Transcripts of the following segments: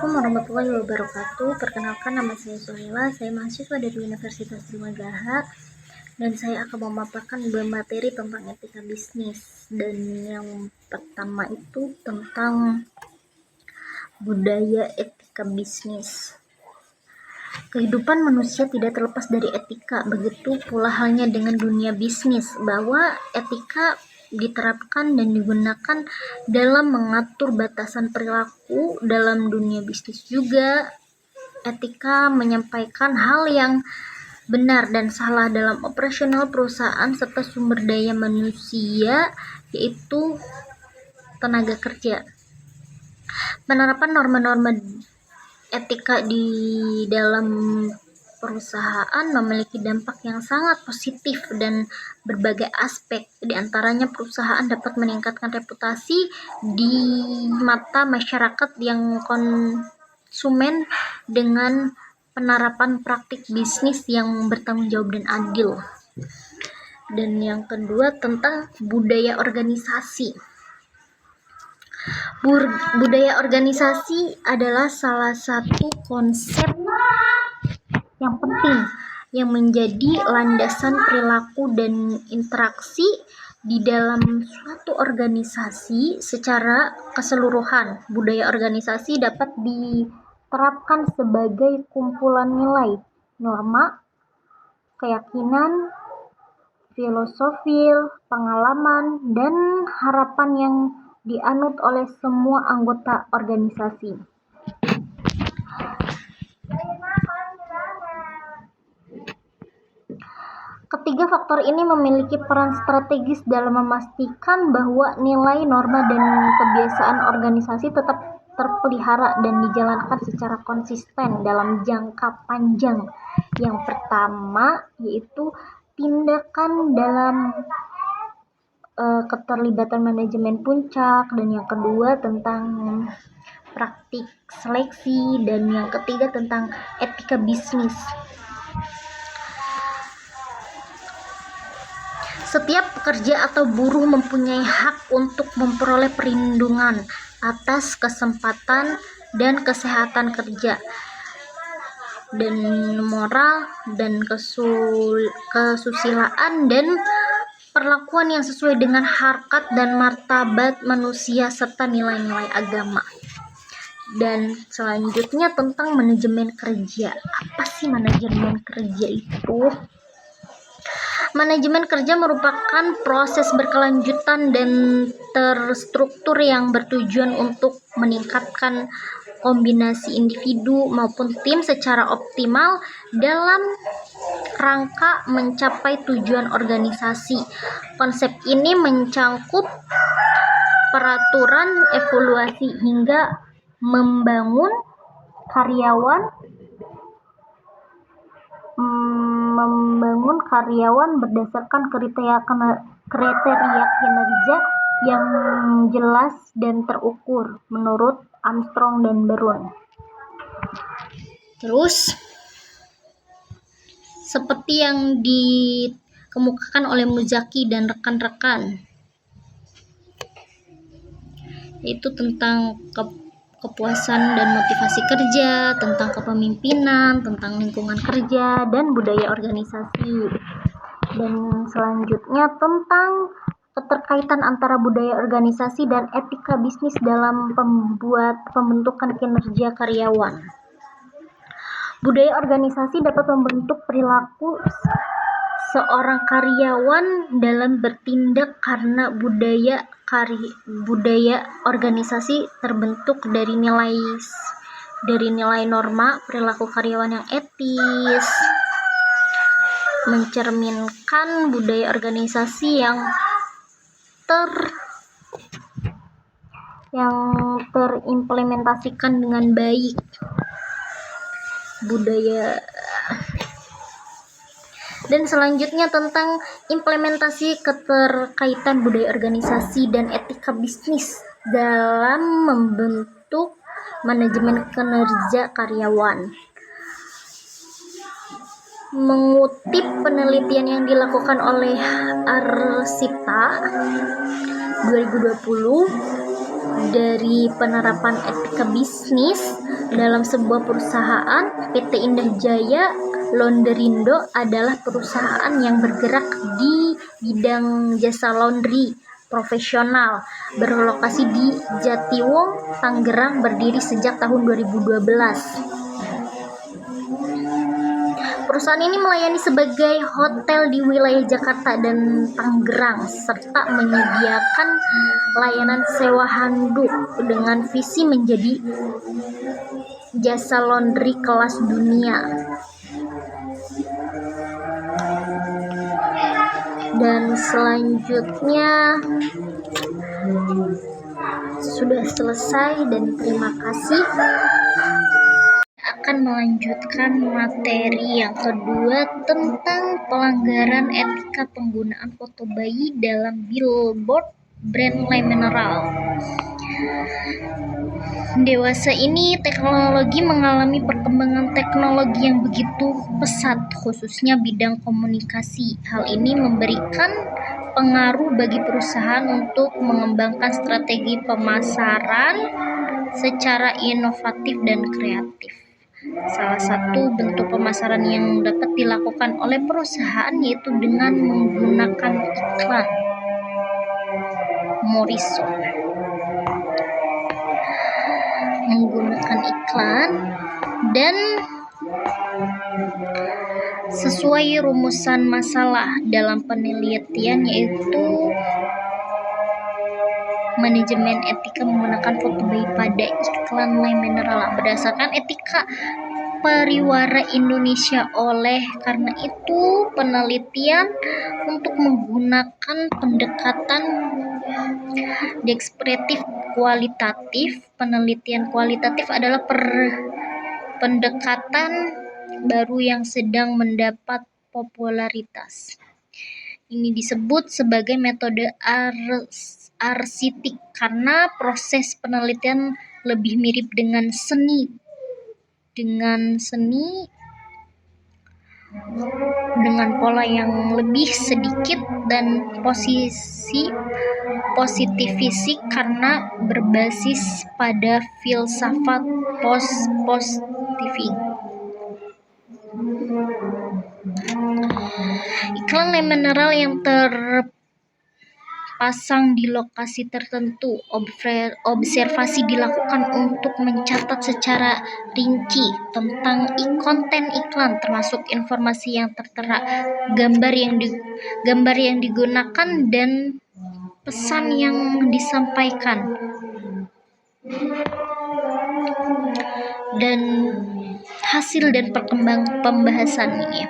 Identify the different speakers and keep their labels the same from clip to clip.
Speaker 1: Assalamualaikum warahmatullahi wabarakatuh. Perkenalkan, nama saya Sohila. Saya mahasiswa dari Universitas Trimagaha dan saya akan memaparkan dua materi tentang etika bisnis. Dan yang pertama itu tentang budaya etika bisnis. Kehidupan manusia tidak terlepas dari etika, begitu pula halnya dengan dunia bisnis, bahwa etika diterapkan dan digunakan dalam mengatur batasan perilaku dalam dunia bisnis juga. Etika menyampaikan hal yang benar dan salah dalam operasional perusahaan serta sumber daya manusia, yaitu tenaga kerja. Penerapan norma-norma etika di dalam perusahaan memiliki dampak yang sangat positif dan berbagai aspek. Di antaranya, perusahaan dapat meningkatkan reputasi di mata masyarakat yang konsumen dengan penerapan praktik bisnis yang bertanggung jawab dan adil. Dan yang kedua tentang budaya organisasi. Budaya organisasi adalah salah satu konsep yang penting yang menjadi landasan perilaku dan interaksi di dalam suatu organisasi secara keseluruhan. Budaya organisasi dapat diterapkan sebagai kumpulan nilai, norma, keyakinan, filosofi, pengalaman, dan harapan yang dianut oleh semua anggota organisasi. Ketiga faktor ini memiliki peran strategis dalam memastikan bahwa nilai, norma, dan kebiasaan organisasi tetap terpelihara dan dijalankan secara konsisten dalam jangka panjang. Yang pertama yaitu tindakan dalam keterlibatan manajemen puncak, dan yang kedua tentang praktik seleksi, dan yang ketiga tentang etika bisnis. Setiap pekerja atau buruh mempunyai hak untuk memperoleh perlindungan atas kesempatan dan kesehatan kerja, dan moral dan kesusilaan dan perlakuan yang sesuai dengan harkat dan martabat manusia serta nilai-nilai agama. Dan selanjutnya tentang manajemen kerja. Apa sih manajemen kerja itu? Manajemen kerja merupakan proses berkelanjutan dan terstruktur yang bertujuan untuk meningkatkan kombinasi individu maupun tim secara optimal dalam rangka mencapai tujuan organisasi. Konsep ini mencangkup peraturan, evaluasi, hingga membangun karyawan berdasarkan kriteria kinerja yang jelas dan terukur menurut Armstrong dan Baron. Terus seperti yang dikemukakan oleh Muzaki dan rekan-rekan, yaitu tentang kepuasan dan motivasi kerja, tentang kepemimpinan, tentang lingkungan kerja, dan budaya organisasi. Dan selanjutnya tentang keterkaitan antara budaya organisasi dan etika bisnis dalam pembentukan kinerja karyawan. Budaya organisasi dapat membentuk perilaku seorang karyawan dalam bertindak karena budaya organisasi terbentuk dari nilai norma perilaku karyawan yang etis, mencerminkan budaya organisasi yang terimplementasikan dengan baik. Dan selanjutnya tentang implementasi keterkaitan budaya organisasi dan etika bisnis dalam membentuk manajemen kinerja karyawan. Mengutip penelitian yang dilakukan oleh Arsita 2020, dari penerapan etika bisnis dalam sebuah perusahaan, PT Indah Jaya Laundrindo adalah perusahaan yang bergerak di bidang jasa laundry profesional, berlokasi di Jatiwung, Tangerang, berdiri sejak tahun 2012. Perusahaan ini melayani sebagai hotel di wilayah Jakarta dan Tangerang, serta menyediakan layanan sewa handuk dengan visi menjadi jasa laundry kelas dunia. Dan selanjutnya sudah selesai, dan terima kasih. Akan melanjutkan materi yang kedua tentang pelanggaran etika penggunaan foto bayi dalam billboard brand Le Mineral. Dewasa ini teknologi mengalami perkembangan teknologi yang begitu pesat, khususnya bidang komunikasi. Hal ini memberikan pengaruh bagi perusahaan untuk mengembangkan strategi pemasaran secara inovatif dan kreatif. Salah satu bentuk pemasaran yang dapat dilakukan oleh perusahaan yaitu dengan menggunakan iklan. Morrison menggunakan iklan dan sesuai rumusan masalah dalam penelitian, yaitu manajemen etika menggunakan foto bayi pada iklan Le Mineral berdasarkan etika Periwara Indonesia. Oleh karena itu, penelitian untuk menggunakan pendekatan deskriptif kualitatif. Penelitian kualitatif adalah pendekatan baru yang sedang mendapat popularitas. Ini disebut sebagai metode arsitik karena proses penelitian lebih mirip dengan seni dengan pola yang lebih sedikit dan posisi positifisik karena berbasis pada filsafat positifik. Iklan Le Mineral yang terpasang di lokasi tertentu. Observasi dilakukan untuk mencatat secara rinci tentang konten iklan, termasuk informasi yang tertera, gambar yang digunakan, dan pesan yang disampaikan. Dan hasil dan pembahasan ini.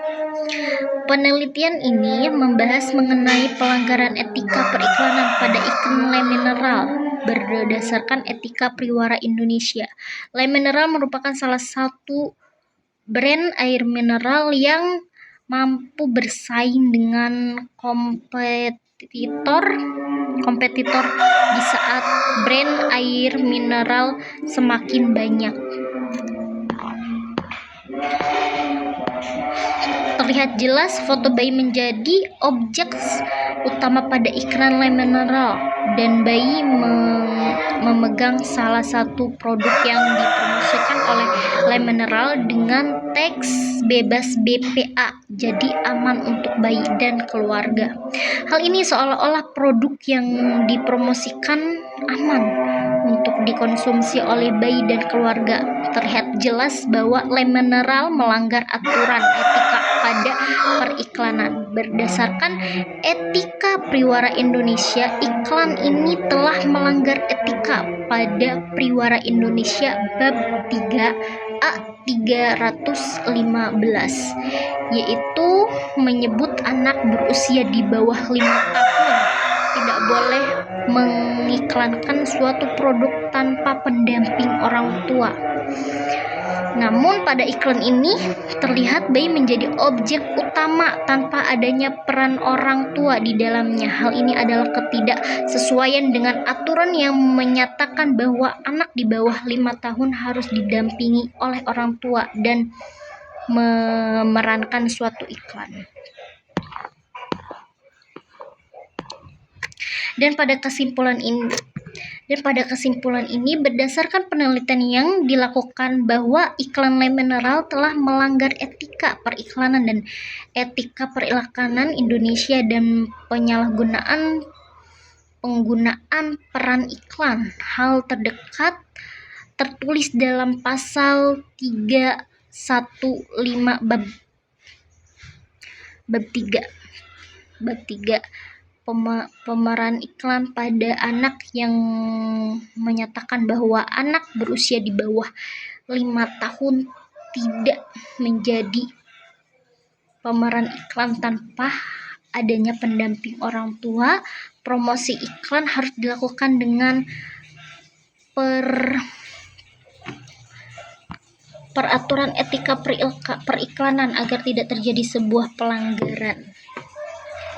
Speaker 1: Penelitian ini membahas mengenai pelanggaran etika periklanan pada iklan Le Mineral berdasarkan etika Periwara Indonesia. Le Mineral merupakan salah satu brand air mineral yang mampu bersaing dengan kompetitor di saat brand air mineral semakin banyak. Terlihat jelas foto bayi menjadi objek utama pada iklan Le Mineral, dan bayi memegang salah satu produk yang dipromosikan oleh Le Mineral dengan teks bebas BPA, jadi aman untuk bayi dan keluarga. Hal ini seolah-olah produk yang dipromosikan aman untuk dikonsumsi oleh bayi dan keluarga. Terlihat jelas bahwa Le Mineral melanggar aturan etika pada periklanan. Berdasarkan etika Periwara Indonesia, iklan ini telah melanggar etika pada Periwara Indonesia bab 3A 315, yaitu menyebut anak berusia di bawah 5 tahun tidak boleh mengiklankan suatu produk tanpa pendamping orang tua. Namun pada iklan ini terlihat bayi menjadi objek utama tanpa adanya peran orang tua di dalamnya. Hal ini adalah ketidaksesuaian dengan aturan yang menyatakan bahwa anak di bawah 5 tahun harus didampingi oleh orang tua dan memerankan suatu iklan. Dan pada kesimpulan ini, Dan pada kesimpulan ini, berdasarkan penelitian yang dilakukan bahwa iklan Le Mineral telah melanggar etika periklanan dan etika periklanan Indonesia dan penyalahgunaan penggunaan peran iklan. Hal terdekat tertulis dalam pasal 315 bab 3 pemeran iklan pada anak yang menyatakan bahwa anak berusia di bawah 5 tahun tidak menjadi pemeran iklan tanpa adanya pendamping orang tua. Promosi iklan harus dilakukan dengan peraturan etika periklanan agar tidak terjadi sebuah pelanggaran.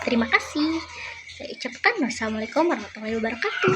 Speaker 1: Terima kasih. Saya ucapkan wassalamualaikum warahmatullahi wabarakatuh.